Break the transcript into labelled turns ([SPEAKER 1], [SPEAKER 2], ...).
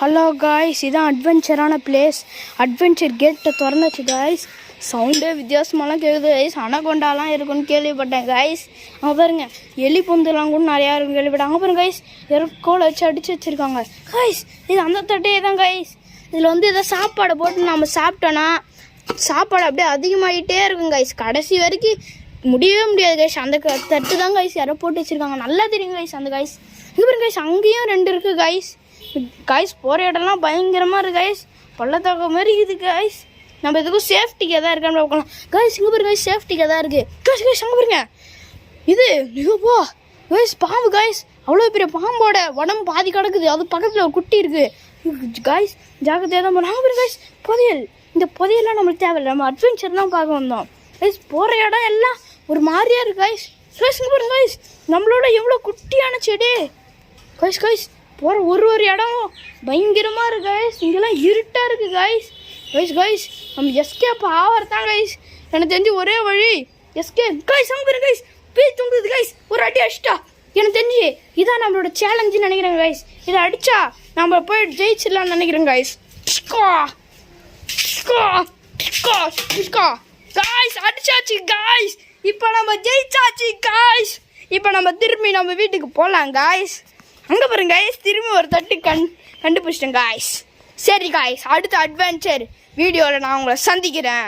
[SPEAKER 1] Hello guys, இதான் அட்வென்ச்சரான place. Adventure கேட்டை திறந்துச்சு guys. சவுண்டே வித்தியாசமாலாம் கேட்குது காய்ஸ். அனகொண்டாலாம் இருக்குன்னு கேள்விப்பட்டேன் காய்ஸ். அங்கே பாருங்க, எலி பொந்துலாம் கூட நிறையா இருக்குன்னு கேள்விப்பட்டேன். அங்கே பாருங்க காய்ஸ், எருக்கோல் வச்சு அடித்து வச்சுருக்காங்க காய்ஸ். இது அந்த தட்டையே தான் காய்ஸ். இதில் வந்து இதை சாப்பாடை போட்டு நம்ம சாப்பிட்டோன்னா சாப்பாடு அப்படியே அதிகமாகிட்டே இருக்கும் காய்ஸ். கடைசி வரைக்கும் முடியவே முடியாது காய்ஸ். அந்த தட்டு தான் காய்ஸ் யாரோ போட்டு வச்சுருக்காங்க. நல்லா தெரியும் காய்ஸ் அந்த காய்ஸ். இங்கே பாருங்க காய்ஸ், அங்கேயும் 2 இருக்குது காய்ஸ். காய்ஸ் போகிற இடம்லாம் பயங்கரமாக இருக்குது காய்ஸ். பள்ளத்தாக்க மாதிரி இருக்குது காய்ஸ். நம்ம எதுக்கும் சேஃப்டிக்கு எதாவது இருக்கான்னு பார்க்கலாம் காய்ஸ். இங்கே பாருங்க காய்ஸ், சேஃப்டிக்கு எதாவது இருக்குது காய்ஸ். காய்ஸ் அங்கே பாருங்க, இது போ காய்ஸ், பாம்பு காய்ஸ். அவ்வளோ பெரிய பாம்போட உடம்பு பாதி கிடக்குது. அது பக்கத்தில் ஒரு குட்டி இருக்குது காய்ஸ். ஜாக்கிரதையாக தான் போகிறோம். அங்கே பாருங்க காய்ஸ், புதையல். இந்த புதையெல்லாம் நம்மளுக்கு தேவையில்லை, நம்ம அட்வென்ச்சர் தான் பார்க்க வந்தோம் காய்ஸ். போகிற இடம் எல்லாம் ஒரு மாதிரியாக இருக்குது காய்ஸ். காய்ஸ் இங்கே பாருங்க காய்ஸ், நம்மளோட எவ்வளோ குட்டியான செடி காய்ஸ். காய்ஸ் போகிற ஒரு இடம் பயங்கரமாக இருக்குது காய்ஸ். இங்கெல்லாம் இருட்டாக இருக்குது காய்ஸ். காய்ஸ் காய்ஸ் நம்ம எஸ்கேப் ஆகிறதான் காய்ஸ். எனக்கு தெரிஞ்சு ஒரே வழி எஸ்கேப் காய்ஸ். அங்கே பாருங்க காய்ஸ், பேய் தூங்குது காய்ஸ். ஒரு அடி அடிச்சிட்டா. எனக்கு தெரிஞ்சு இதான் நம்மளோட சேலஞ்சுன்னு நினைக்கிறேன் காய்ஸ். இதை அடித்தா நம்ம போய் ஜெயிச்சிடலான்னு நினைக்கிறேன் காய்ஸ். காய்ஸ் அடிச்சாச்சு காய்ஸ். இப்போ நம்ம ஜெயிச்சாச்சு காய்ஸ். இப்போ நம்ம திரும்பி நம்ம வீட்டுக்கு போகலாம் காய்ஸ். அங்கே பாருங்க காய்ஸ், திரும்பி ஒரு தட்டு கண்டுபிடிச்சிட்டேன் காய்ஸ். சரி காய்ஸ், அடுத்த அட்வென்ச்சர் வீடியோவில் நான் உங்களை சந்திக்கிறேன்.